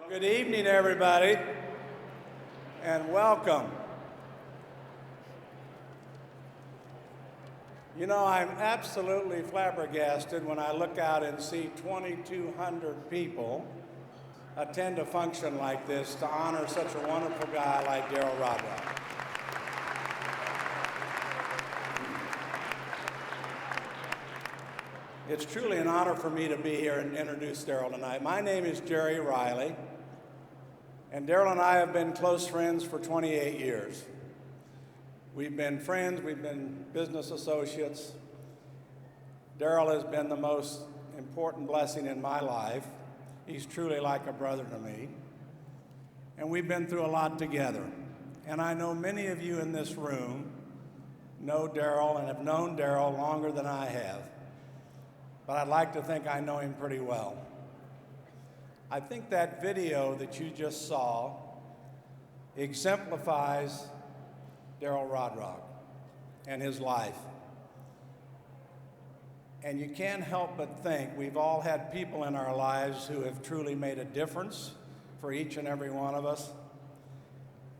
Good evening, everybody, and welcome. You know, I'm absolutely flabbergasted when I look out and see 2,200 people attend a function like this to honor such a wonderful guy like Daryl Rodrock. It's truly an honor for me to be here and introduce Daryl tonight. My name is Reilly, and Daryl and I have been close friends for 28 years. We've been friends, we've been business associates. Daryl has been the most important blessing in my life. He's truly like a brother to me. And we've been through a lot together. And I know many of you in this room know Daryl and have known Daryl longer than I have. But I'd like to think I know him pretty well. I think that video that you just saw exemplifies Daryl Rodrock and his life. And you can't help but think we've all had people in our lives who have truly made a difference for each and every one of us.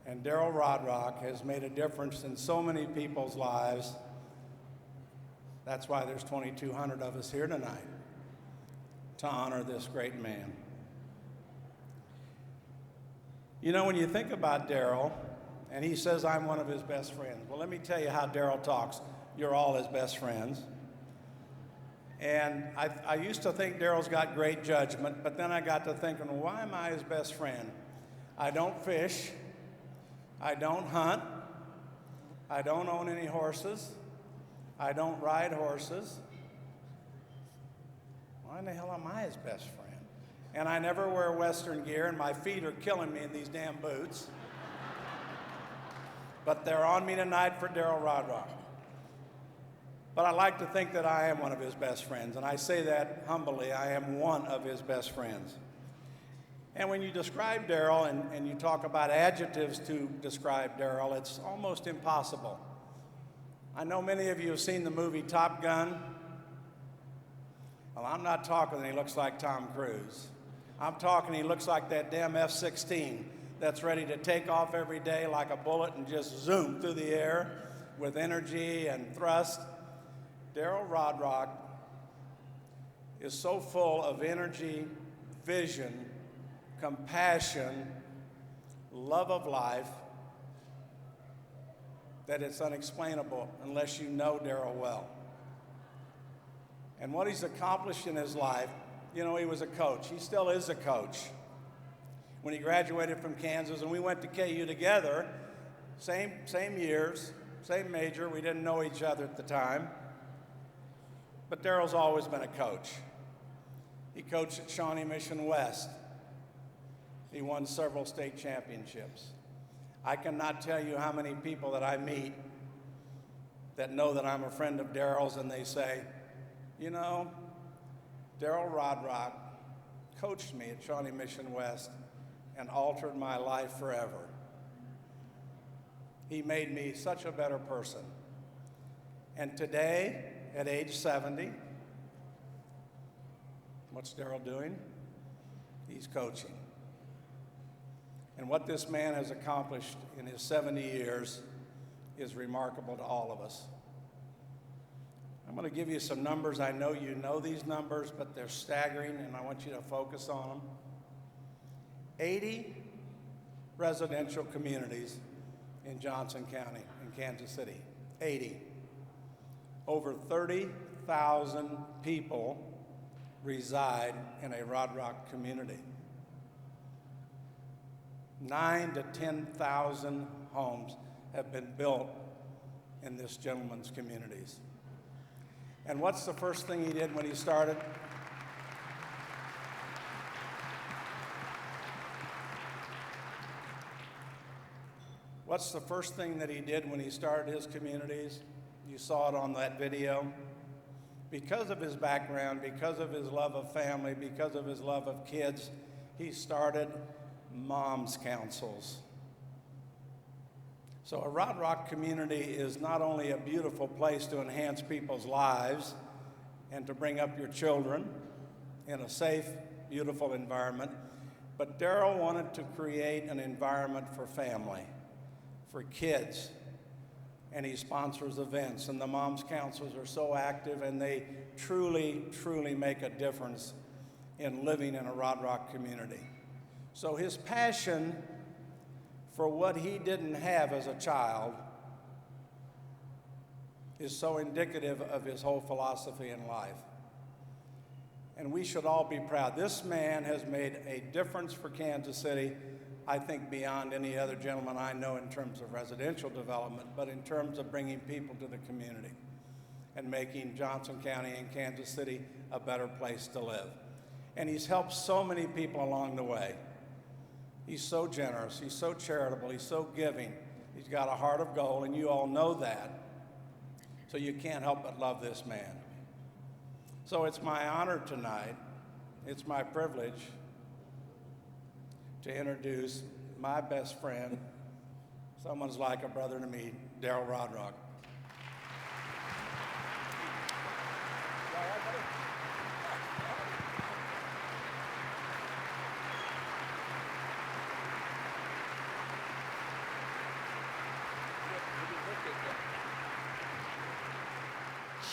And Daryl Rodrock has made a difference in so many people's lives. That's why there's 2,200 of us here tonight to honor this great man. You know, when you think about Daryl, and he says I'm one of his best friends. Well, let me tell you how Daryl talks. You're all his best friends. And I used to think Daryl's got great judgment, but then I got to thinking, well, why am I his best friend? I don't fish. I don't hunt. I don't own any horses. I don't ride horses. Why in the hell am I his best friend? And I never wear Western gear, and my feet are killing me in these damn boots. But they're on me tonight for Daryl Rodrock. But I like to think that I am one of his best friends, and I say that humbly. I am one of his best friends. And when you describe Daryl and you talk about adjectives to describe Daryl, it's almost impossible. I know many of you have seen the movie Top Gun. Well, I'm not talking that he looks like Tom Cruise. I'm talking he looks like that damn F-16 that's ready to take off every day like a bullet and just zoom through the air with energy and thrust. Daryl Rodrock is so full of energy, vision, compassion, love of life, that it's unexplainable unless you know Daryl well. And what he's accomplished in his life, you know, he was a coach. He still is a coach. When he graduated from Kansas, and we went to KU together, same years, same major. We didn't know each other at the time. But Daryl's always been a coach. He coached at Shawnee Mission West. He won several state championships. I cannot tell you how many people that I meet that know that I'm a friend of Daryl's, and they say, you know, Daryl Rodrock coached me at Shawnee Mission West and altered my life forever. He made me such a better person. And today, at age 70, what's Daryl doing? He's coaching. And what this man has accomplished in his 70 years is remarkable to all of us. I'm going to give you some numbers. I know you know these numbers, but they're staggering, and I want you to focus on them. 80 residential communities in Johnson County, in Kansas City. 80. Over 30,000 people reside in a Rodrock community. 9,000 to 10,000 homes have been built in this gentleman's communities. And what's the first thing he did when he started? What's the first thing that he did when he started his communities? You saw it on that video. Because of his background, because of his love of family, because of his love of kids, he started Moms Councils. So a Rodrock community is not only a beautiful place to enhance people's lives and to bring up your children in a safe, beautiful environment, But Daryl wanted to create an environment for family, for kids, and he sponsors events, and the moms counselors are so active, and they truly, truly make a difference in living in a Rodrock community. So his passion for what he didn't have as a child is so indicative of his whole philosophy in life. And we should all be proud. This man has made a difference for Kansas City, I think beyond any other gentleman I know in terms of residential development, but in terms of bringing people to the community and making Johnson County and Kansas City a better place to live. And he's helped so many people along the way. He's so generous, he's so charitable, he's so giving. He's got a heart of gold, and you all know that. So you can't help but love this man. So it's my honor tonight, it's my privilege to introduce my best friend, someone's like a brother to me, Daryl Rodrock.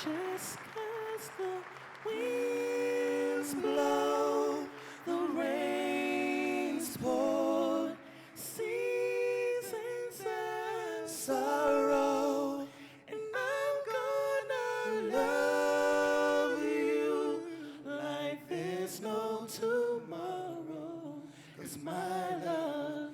Just 'cause the winds blow, the rains pour, seasons and sorrow, and I'm gonna love you like there's no tomorrow, 'cause my love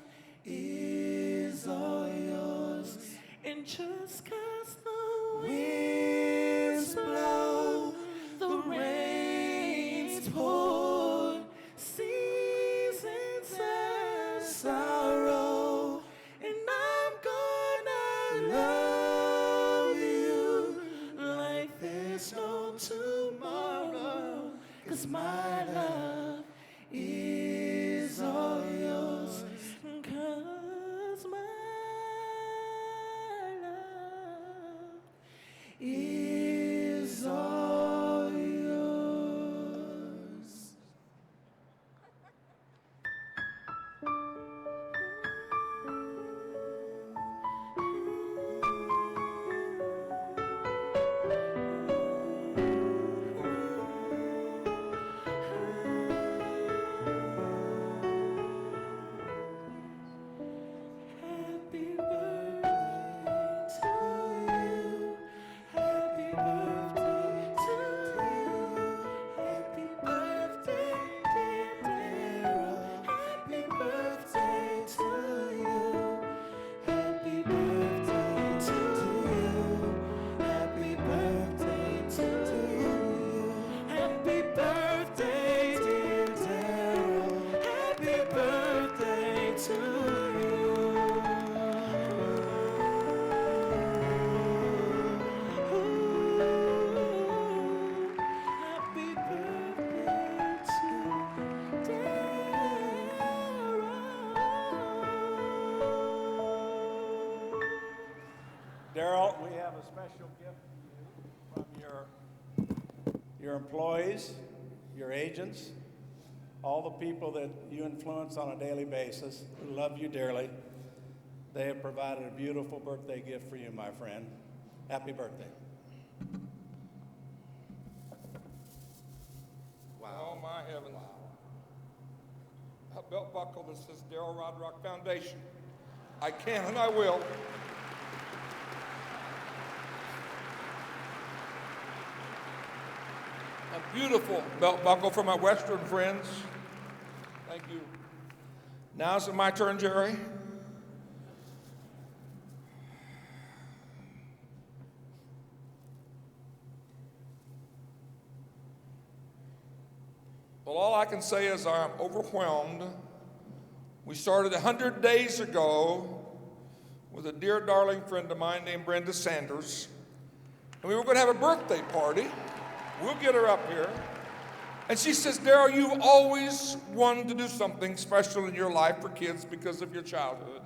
is all yours. And just 'cause the winds blow, the rains pour, seasons and sorrow, and I'm gonna love you like there's no tomorrow, 'cause my love is all yours. 'Cause my love is all yours. Happy birthday to you. Happy birthday to you. Happy birthday, dear Daryl. Happy birthday to you. Happy birthday to you. Happy birthday to you. Happy birthday, dear Daryl. Happy birthday to you. Happy birthday to Daryl. Daryl, we have a special gift for you from your employees, your agents, all the people that you influence on a daily basis who love you dearly. They have provided a beautiful birthday gift for you, my friend. Happy birthday. Oh, my heavens. A belt buckle that says Darol Rodrock Foundation. I can and I will. A beautiful belt buckle for my Western friends. Thank you. Now is it my turn, Jerry? Well, all I can say is I'm overwhelmed. We started 100 days ago with a dear, darling friend of mine named Brenda Sanders. And we were going to have a birthday party. We'll get her up here. And she says, Daryl, you've always wanted to do something special in your life for kids because of your childhood.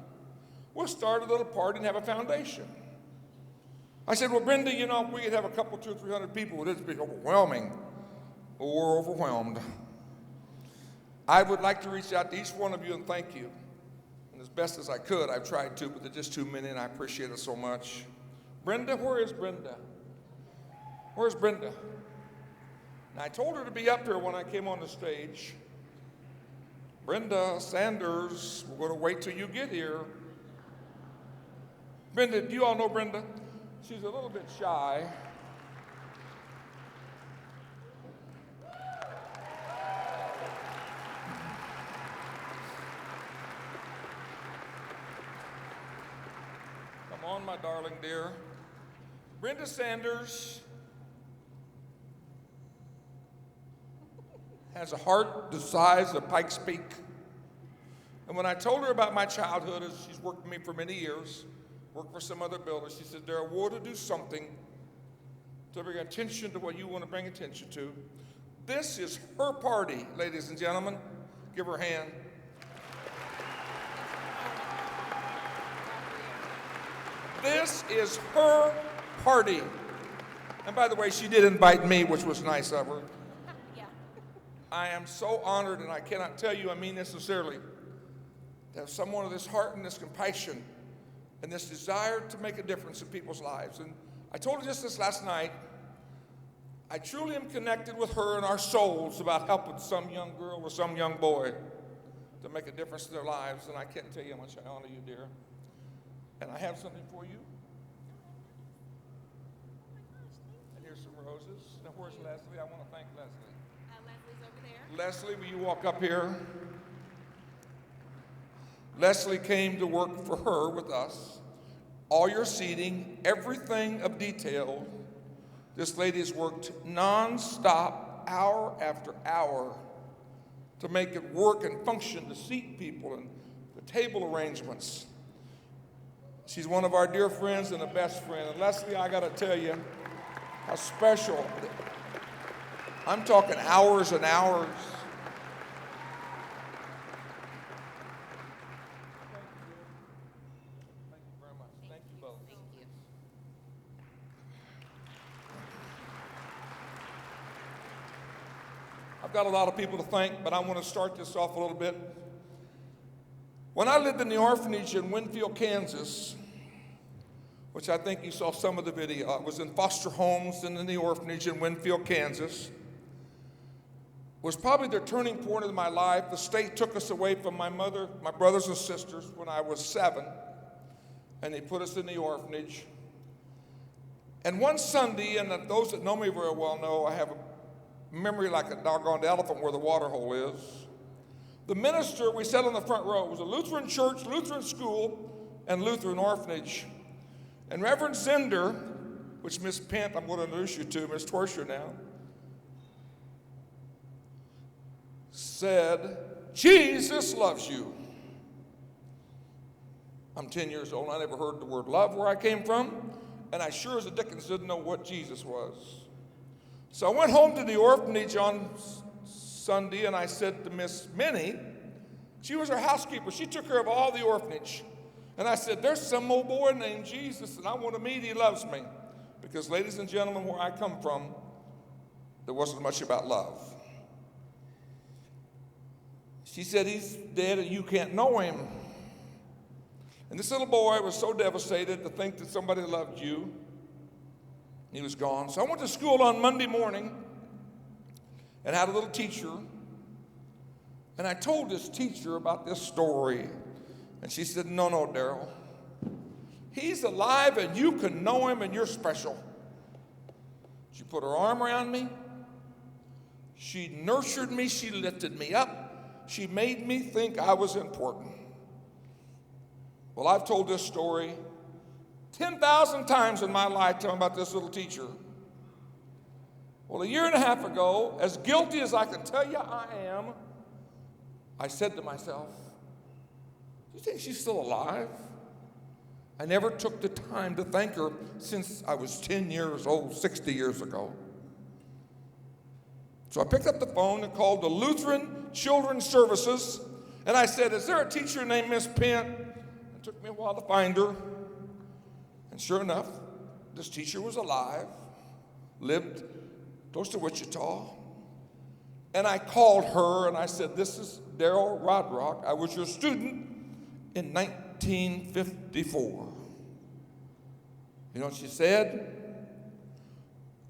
We'll start a little party and have a foundation. I said, well, Brenda, you know, if we could have a couple, 200 or 300 people, it'd be overwhelming. Well, we're overwhelmed. I would like to reach out to each one of you and thank you. And as best as I could, I've tried to, but there's just too many, and I appreciate it so much. Brenda, where is Brenda? Where's Brenda? Now, I told her to be up here when I came on the stage. Brenda Sanders, we're going to wait till you get here. Brenda, do you all know Brenda? She's a little bit shy. Come on, my darling dear. Brenda Sanders has a heart the size of Pikes Peak. And when I told her about my childhood, as she's worked with me for many years, worked for some other builders, she said, Daryl, we're to do something to bring attention to what you want to bring attention to. This is her party, ladies and gentlemen. Give her a hand. This is her party. And by the way, she did invite me, which was nice of her. Yeah. I am so honored, and I cannot tell you, I mean this sincerely, to have someone of this heart and this compassion and this desire to make a difference in people's lives. And I told her just this last night, I truly am connected with her and our souls about helping some young girl or some young boy to make a difference in their lives. And I can't tell you how much I honor you, dear. And I have something for you. And here's some roses. Now, where's Leslie? I want to thank Leslie. Leslie's over there. Leslie, will you walk up here? Leslie came to work for her with us. All your seating, everything of detail. This lady has worked nonstop, hour after hour, to make it work and function, to seat people and the table arrangements. She's one of our dear friends and a best friend. And Leslie, I got to tell you how special. I'm talking hours and hours. Thank you very much. Thank you both. Thank you. I've got a lot of people to thank, but I want to start this off a little bit. When I lived in the orphanage in Winfield, Kansas, which I think you saw some of the video, I was in foster homes and in the orphanage in Winfield, Kansas, was probably the turning point of my life. The state took us away from my mother, my brothers and sisters when I was 7, and they put us in the orphanage. And one Sunday, and those that know me very well know, I have a memory like a doggone elephant where the water hole is. The minister, we sat on the front row. It was a Lutheran church, Lutheran school, and Lutheran orphanage. And Reverend Zender, which Miss Pent, I'm going to introduce you to, Miss Torsher now, said, Jesus loves you. I'm 10 years old. I never heard the word love where I came from, and I sure as a dickens didn't know what Jesus was. So I went home to the orphanage on Sunday, and I said to Miss Minnie, she was our housekeeper. She took care of all the orphanage. And I said, there's some old boy named Jesus, and I want to meet. He loves me. Because, ladies and gentlemen, where I come from, there wasn't much about love. She said, he's dead and you can't know him. And this little boy was so devastated to think that somebody loved you. He was gone. So I went to school on Monday morning and had a little teacher. And I told this teacher about this story. And she said, no, Daryl. He's alive and you can know him and you're special. She put her arm around me. She nurtured me. She lifted me up. She made me think I was important. Well, I've told this story 10,000 times in my lifetime about this little teacher. Well, a year and a half ago, as guilty as I can tell you I am, I said to myself, do you think she's still alive? I never took the time to thank her since I was 10 years old, 60 years ago. So I picked up the phone and called the Lutheran Children's Services, and I said, is there a teacher named Miss Pent? It took me a while to find her. And sure enough, this teacher was alive, lived close to Wichita. And I called her and I said, this is Daryl Rodrock. I was your student in 1954. You know what she said?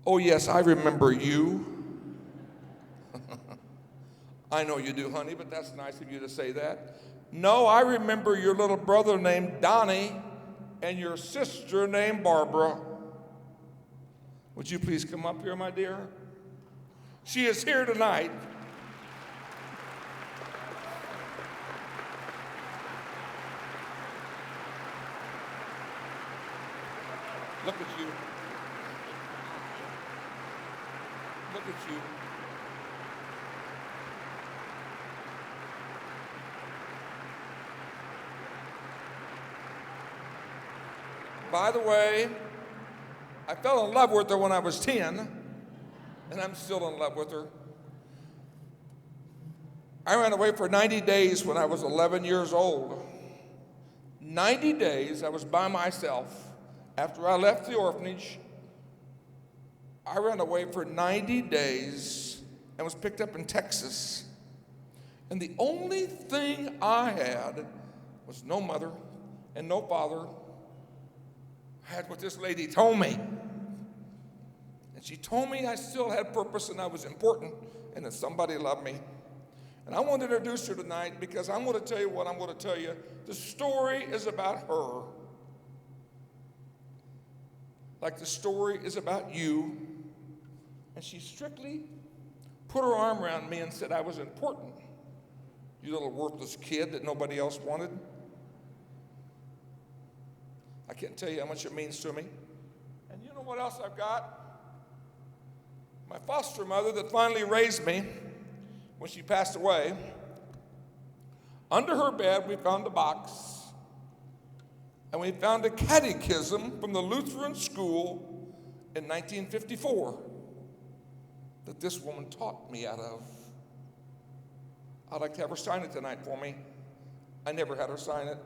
Oh, yes, I remember you. I know you do, honey, but that's nice of you to say that. No, I remember your little brother named Donnie and your sister named Barbara. Would you please come up here, my dear? She is here tonight. Look at you. Look at you. By the way, I fell in love with her when I was 10, and I'm still in love with her. I ran away for 90 days when I was 11 years old. 90 days I was by myself. After I left the orphanage, I ran away for 90 days and was picked up in Texas. And the only thing I had was no mother and no father. I had what this lady told me. And she told me I still had purpose and I was important and that somebody loved me. And I want to introduce her tonight because I'm going to tell you what I'm going to tell you. The story is about her. Like the story is about you. And she strictly put her arm around me and said I was important. You little worthless kid that nobody else wanted. I can't tell you how much it means to me. And you know what else I've got? My foster mother that finally raised me when she passed away. Under her bed, we found a box. And we found a catechism from the Lutheran school in 1954 that this woman taught me out of. I'd like to have her sign it tonight for me. I never had her sign it.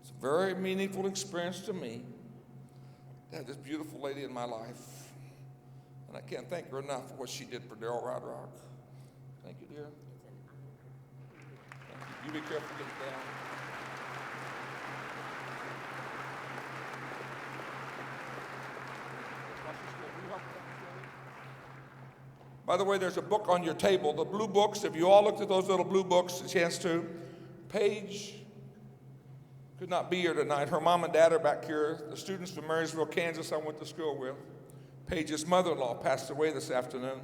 It's a very meaningful experience to me to have this beautiful lady in my life. And I can't thank her enough for what she did for Daryl Rodrock. Thank you, dear. Thank you. You be careful getting down. By the way, there's a book on your table, the blue books. If you all looked at those little blue books, a chance to. Paige could not be here tonight. Her mom and dad are back here. The students from Marysville, Kansas, I went to school with. Paige's mother-in-law passed away this afternoon.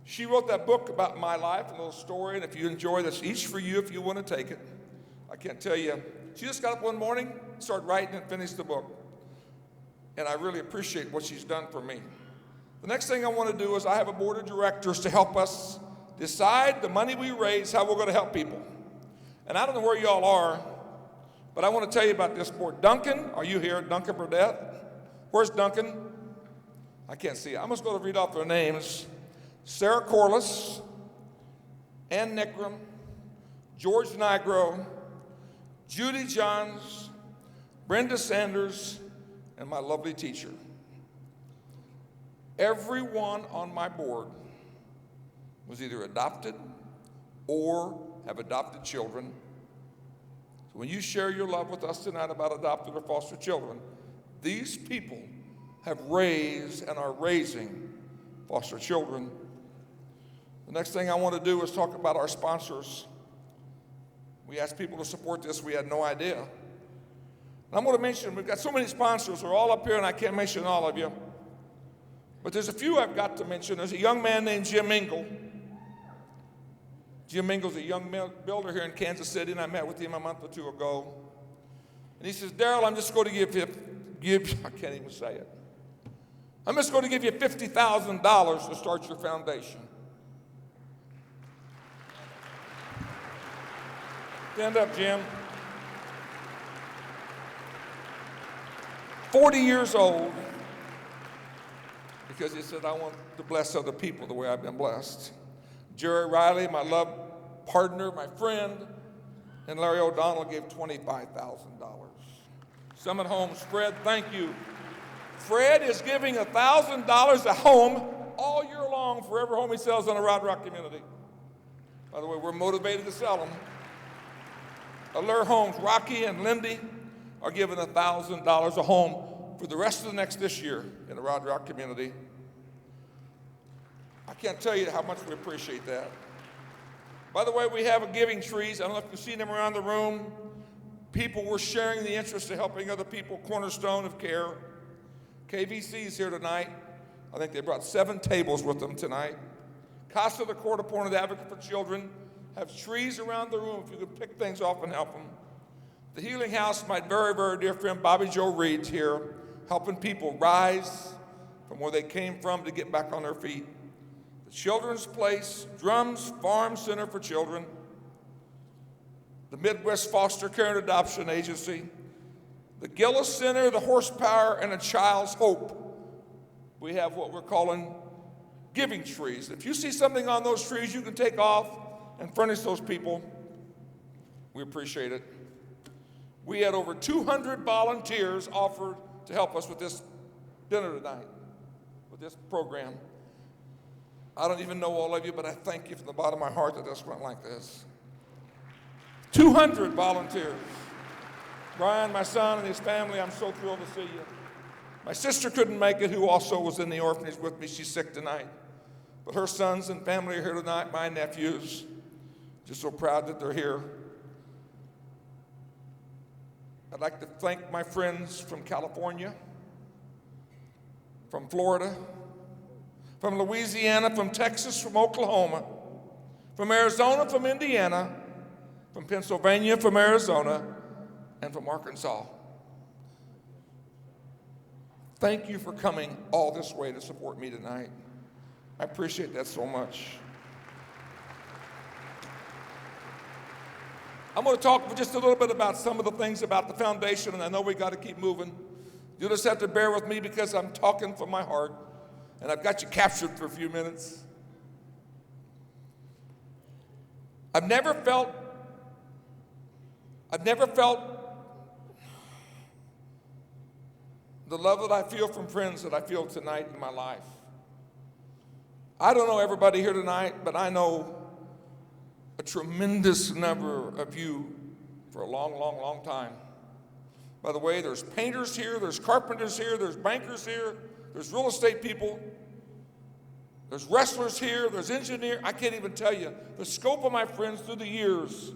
She wrote that book about my life, a little story, and if you enjoy this, each for you if you want to take it. I can't tell you. She just got up one morning, started writing, and finished the book. And I really appreciate what she's done for me. The next thing I want to do is I have a board of directors to help us decide the money we raise, how we're going to help people. And I don't know where you all are, but I want to tell you about this board. Duncan, are you here? Duncan Burdett? Where's Duncan? I can't see it. I'm just going to read off their names. Sarah Corliss, Ann Nickram, George Nigro, Judy Johns, Brenda Sanders, and my lovely teacher. Everyone on my board was either adopted or have adopted children. So when you share your love with us tonight about adopted or foster children, these people have raised and are raising foster children. The next thing I want to do is talk about our sponsors. We asked people to support this. We had no idea. And I'm going to mention, we've got so many sponsors. They're all up here, and I can't mention all of you. But there's a few I've got to mention. There's a young man named Jim Engel. Jim Engel's a young builder here in Kansas City, and I met with him a month or two ago. And he says, Daryl, I'm just going to give I can't even say it. I'm just going to give you $50,000 to start your foundation. Stand up, Jim. 40 years old, because he said, I want to bless other people the way I've been blessed. Jerry Reilly, my love partner, my friend, and Larry O'Donnell gave $25,000. Some at home, Fred, thank you. Fred is giving $1,000 a home all year long for every home he sells in the Rodrock community. By the way, we're motivated to sell them. Allure Homes, Rocky and Lindy are giving $1,000 a home for the rest of this year in the Rodrock community. I can't tell you how much we appreciate that. By the way, we have a giving trees. I don't know if you've seen them around the room. People were sharing the interest of helping other people, cornerstone of care. KVC is here tonight. I think they brought 7 tables with them tonight. Casa the Court Appointed Advocate for Children have trees around the room if you could pick things off and help them. The Healing House, my very, very dear friend Bobby Joe Reed's here, helping people rise from where they came from to get back on their feet. The Children's Place, Drums Farm Center for Children, the Midwest Foster Care and Adoption Agency, the Gillis Center, the Horsepower, and a Child's Hope. We have what we're calling giving trees. If you see something on those trees you can take off and furnish those people, we appreciate it. We had over 200 volunteers offered to help us with this dinner tonight, with this program. I don't even know all of you, but I thank you from the bottom of my heart that this went like this. 200 volunteers. Brian, my son, and his family, I'm so thrilled to see you. My sister couldn't make it, who also was in the orphanage with me. She's sick tonight. But her sons and family are here tonight, my nephews. Just so proud that they're here. I'd like to thank my friends from California, from Florida, from Louisiana, from Texas, from Oklahoma, from Arizona, from Indiana, from Pennsylvania, from Arizona, and from Arkansas. Thank you for coming all this way to support me tonight. I appreciate that so much. I'm going to talk just a little bit about some of the things about the foundation, and I know we got to keep moving. You'll just have to bear with me because I'm talking from my heart, and I've got you captured for a few minutes. I've never felt the love that I feel from friends that I feel tonight in my life. I don't know everybody here tonight, but I know a tremendous number of you for a long, long, long time. By the way, there's painters here, there's carpenters here, there's bankers here, there's real estate people, there's wrestlers here, there's engineers. I can't even tell you the scope of my friends through the years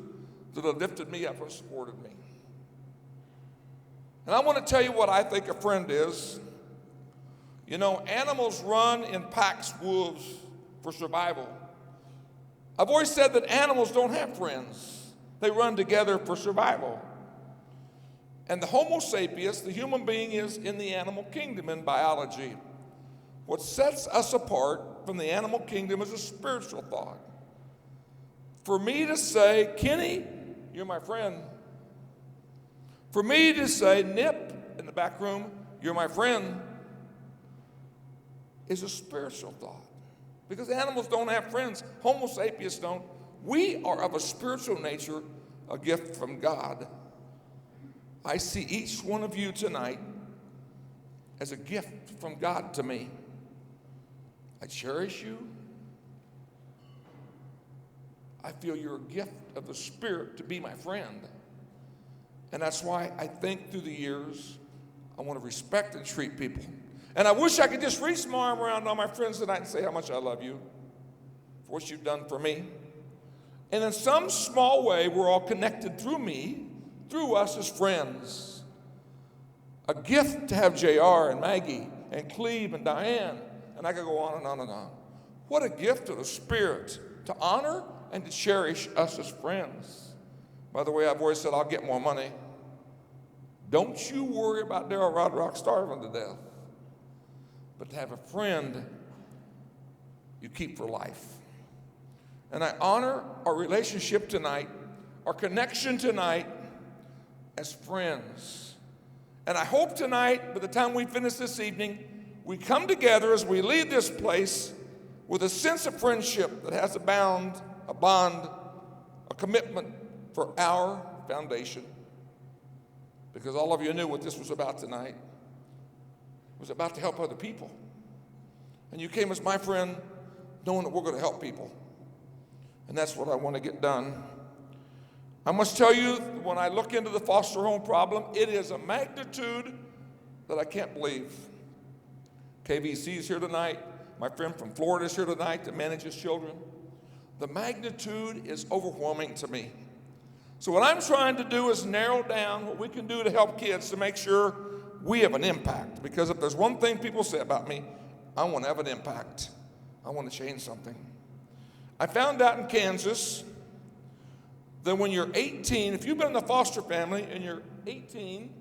that have lifted me up and supported me. And I want to tell you what I think a friend is. You know, animals run in packs, wolves, for survival. I've always said that animals don't have friends. They run together for survival. And the Homo sapiens, the human being, is in the animal kingdom in biology. What sets us apart from the animal kingdom is a spiritual thought. For me to say, Kenny, you're my friend. For me to say, Nip, in the back room, you're my friend, is a spiritual thought. Because animals don't have friends. Homo sapiens don't. We are of a spiritual nature, a gift from God. I see each one of you tonight as a gift from God to me. I cherish you. I feel you're a gift of the Spirit to be my friend. And that's why I think through the years, I want to respect and treat people. And I wish I could just reach my arm around all my friends tonight and say how much I love you for what you've done for me. And in some small way, we're all connected through me, through us as friends. A gift to have JR and Maggie and Cleve and Diane, and I could go on and on and on. What a gift of the Spirit to honor and to cherish us as friends. By the way, I've always said I'll get more money. Don't you worry about Daryl Rodrock starving to death. But to have a friend you keep for life. And I honor our relationship tonight, our connection tonight as friends. And I hope tonight, by the time we finish this evening, we come together as we leave this place with a sense of friendship that has a bond, a commitment for our foundation. Because all of you knew what this was about tonight. It was about to help other people. And you came as my friend knowing that we're going to help people. And that's what I want to get done. I must tell you, when I look into the foster home problem, it is a magnitude that I can't believe. KVC is here tonight. My friend from Florida is here tonight that manages children. The magnitude is overwhelming to me. So what I'm trying to do is narrow down what we can do to help kids to make sure we have an impact. Because if there's one thing people say about me, I want to have an impact. I want to change something. I found out in Kansas that when you're 18, if you've been in a foster family and you're 18,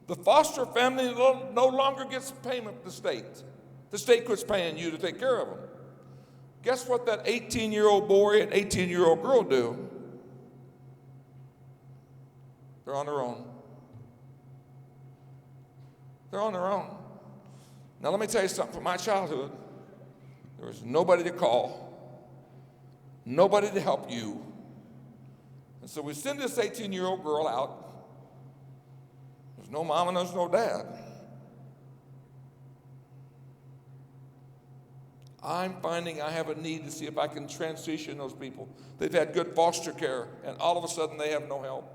the foster family no longer gets payment from the state. The state quits paying you to take care of them. Guess what that 18-year-old boy and 18-year-old girl do? They're on their own. They're on their own. Now let me tell you something. From my childhood, there was nobody to call, nobody to help you. And so we send this 18-year-old girl out. There's no mom and there's no dad. I'm finding I have a need to see if I can transition those people. They've had good foster care, and all of a sudden they have no help.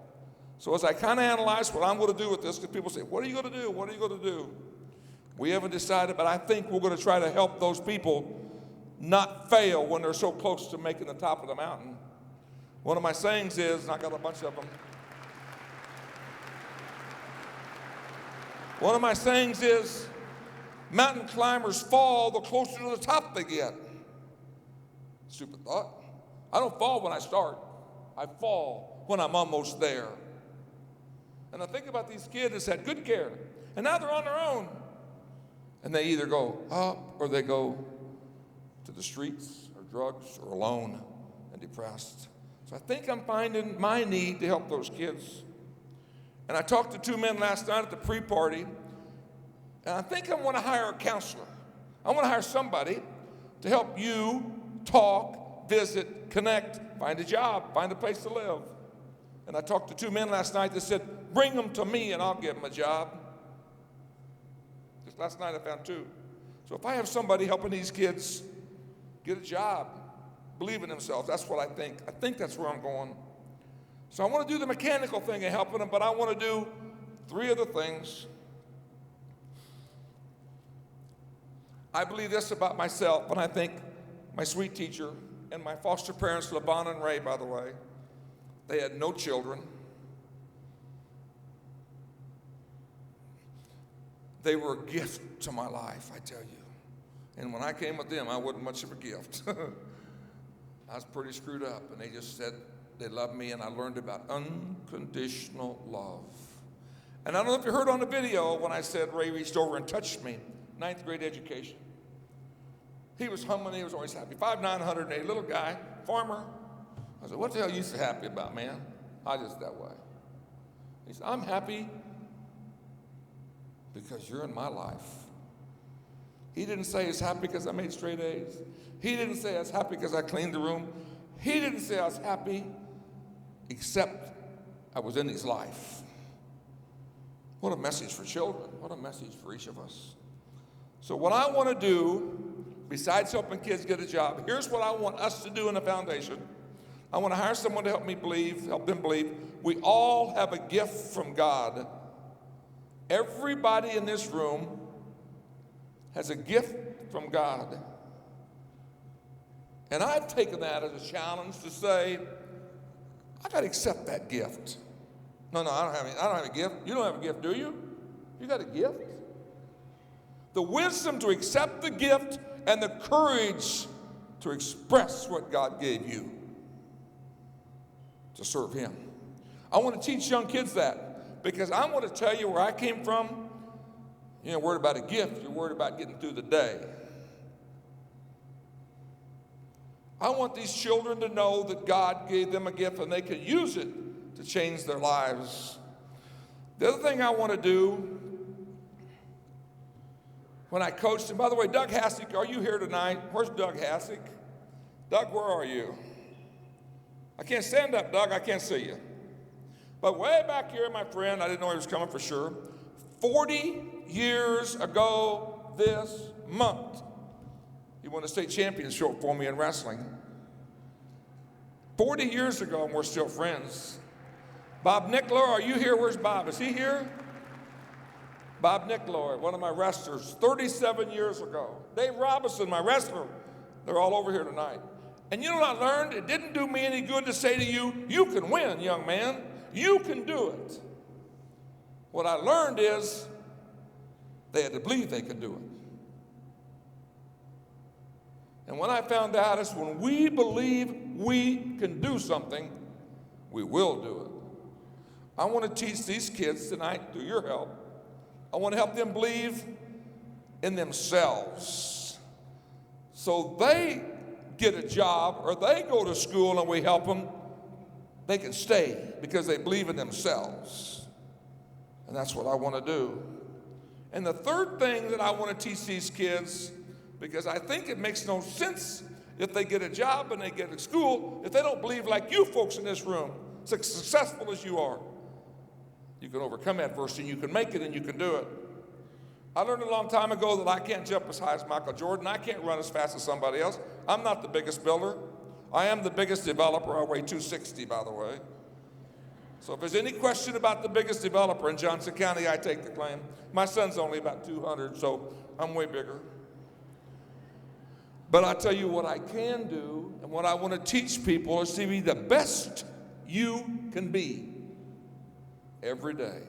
So as I kind of analyze what I'm going to do with this, because people say, what are you going to do? What are you going to do? We haven't decided, but I think we're going to try to help those people not fail when they're so close to making the top of the mountain. One of my sayings is, and I got a bunch of them, one of my sayings is, mountain climbers fall the closer to the top they get. Stupid thought. I don't fall when I start. I fall when I'm almost there. And I think about these kids that's had good care, and now they're on their own. And they either go up or they go to the streets or drugs or alone and depressed. So I think I'm finding my need to help those kids. And I talked to two men last night at the pre-party, and I think I want to hire a counselor. I want to hire somebody to help you talk, visit, connect, find a job, find a place to live. And I talked to two men last night that said, bring them to me and I'll give them a job. Just last night I found two. So if I have somebody helping these kids get a job, believe in themselves, that's what I think. I think that's where I'm going. So I want to do the mechanical thing of helping them, but I want to do three other things. I believe this about myself, and I think my sweet teacher and my foster parents, LaVon and Ray, by the way, they had no children. They were a gift to my life, I tell you. And when I came with them, I wasn't much of a gift. I was pretty screwed up, and they just said they loved me, and I learned about unconditional love. And I don't know if you heard on the video when I said Ray reached over and touched me, 9th grade education. He was humming, he was always happy. 5'9", 180, little guy, farmer. I said, what the hell are you so happy about, man? I just that way. He said, I'm happy because you're in my life. He didn't say he's happy because I made straight A's. He didn't say I was happy because I cleaned the room. He didn't say I was happy except I was in his life. What a message for children. What a message for each of us. So what I want to do, besides helping kids get a job, here's what I want us to do in the foundation. I want to hire someone to help me believe, help them believe. We all have a gift from God. Everybody in this room has a gift from God. And I've taken that as a challenge to say, I got to accept that gift. No, I don't have a gift. You don't have a gift, do you? You got a gift? The wisdom to accept the gift and the courage to express what God gave you to serve Him. I want to teach young kids that because I want to tell you where I came from. You're not worried about a gift, you're worried about getting through the day. I want these children to know that God gave them a gift and they can use it to change their lives. The other thing I want to do when I coached, and by the way, Doug Hassick, are you here tonight? Where's Doug Hassick? Doug, where are you? I can't stand up, Doug, I can't see you. But way back here, my friend, I didn't know he was coming for sure. 40 years ago this month, He won a state championship for me in wrestling. 40 years ago, and we're still friends. Bob Nickler, are you here? Where's Bob? Is he here? Bob Nickler, one of my wrestlers, 37 years ago. Dave Robinson, my wrestler. They're all over here tonight. And you know what I learned? It didn't do me any good to say to you, you can win, young man. You can do it. What I learned is they had to believe they could do it. And what I found out is when we believe we can do something, we will do it. I want to teach these kids tonight, through your help, I want to help them believe in themselves. So they get a job or they go to school and we help them, they can stay because they believe in themselves. And that's what I want to do. And the third thing that I want to teach these kids, because I think it makes no sense if they get a job and they get to school, if they don't believe like you folks in this room, successful as you are. You can overcome adversity, you can make it, and you can do it. I learned a long time ago that I can't jump as high as Michael Jordan. I can't run as fast as somebody else. I'm not the biggest builder. I am the biggest developer. I weigh 260, by the way. So if there's any question about the biggest developer in Johnson County, I take the claim. My son's only about 200, so I'm way bigger. But I tell you what I can do, and what I want to teach people is to be the best you can be every day.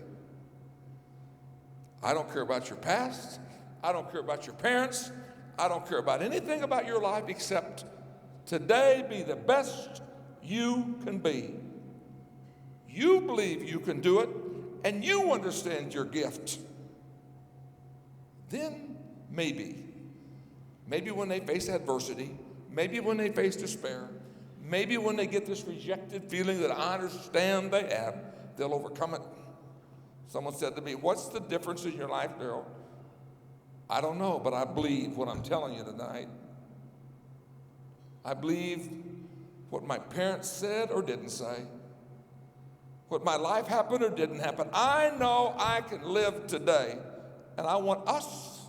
I don't care about your past. I don't care about your parents. I don't care about anything about your life except today be the best you can be. You believe you can do it, and you understand your gift. Then maybe when they face adversity, maybe when they face despair, maybe when they get this rejected feeling that I understand they have, they'll overcome it. Someone said to me, what's the difference in your life, Daryl? I don't know, but I believe what I'm telling you tonight. I believe what my parents said or didn't say, what my life happened or didn't happen. I know I can live today, and I want us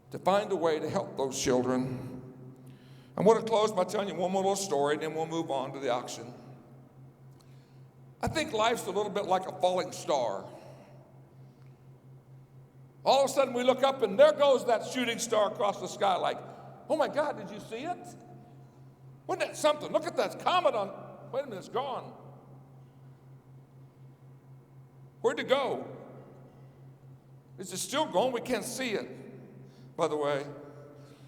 to find a way to help those children. I want to close by telling you one more little story, and then we'll move on to the auction. I think life's a little bit like a falling star. All of a sudden we look up and there goes that shooting star across the sky like, oh my God, did you see it? Wasn't that something? Look at that comet on, wait a minute, it's gone. Where'd it go? Is it still going? We can't see it. By the way,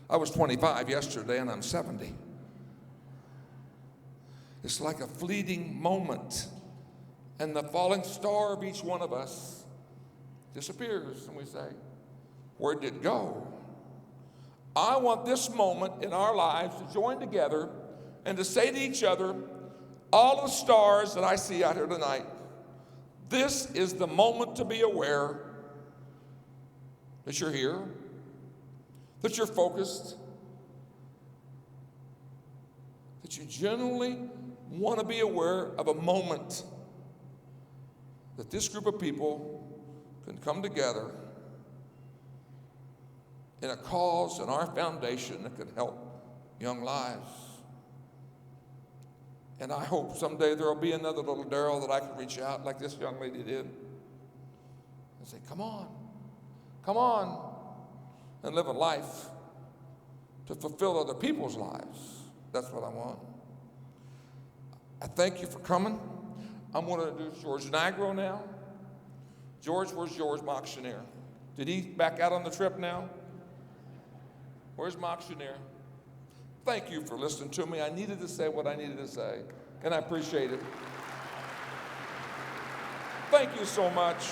I was 25 yesterday and I'm 70. It's like a fleeting moment. And the falling star of each one of us disappears, and we say, where did it go? I want this moment in our lives to join together and to say to each other, all the stars that I see out here tonight, this is the moment to be aware that you're here, that you're focused, that you genuinely want to be aware of a moment that this group of people can come together in a cause in our foundation that can help young lives. And I hope someday there will be another little Daryl that I can reach out like this young lady did and say, come on, and live a life to fulfill other people's lives. That's what I want. I thank you for coming. I'm going to introduce George Nagro now. George, where's George, my auctioneer? Did he back out on the trip now? Where's my auctioneer? Thank you for listening to me. I needed to say what I needed to say, and I appreciate it. Thank you so much.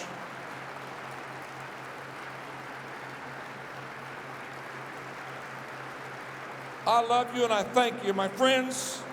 I love you and I thank you, my friends.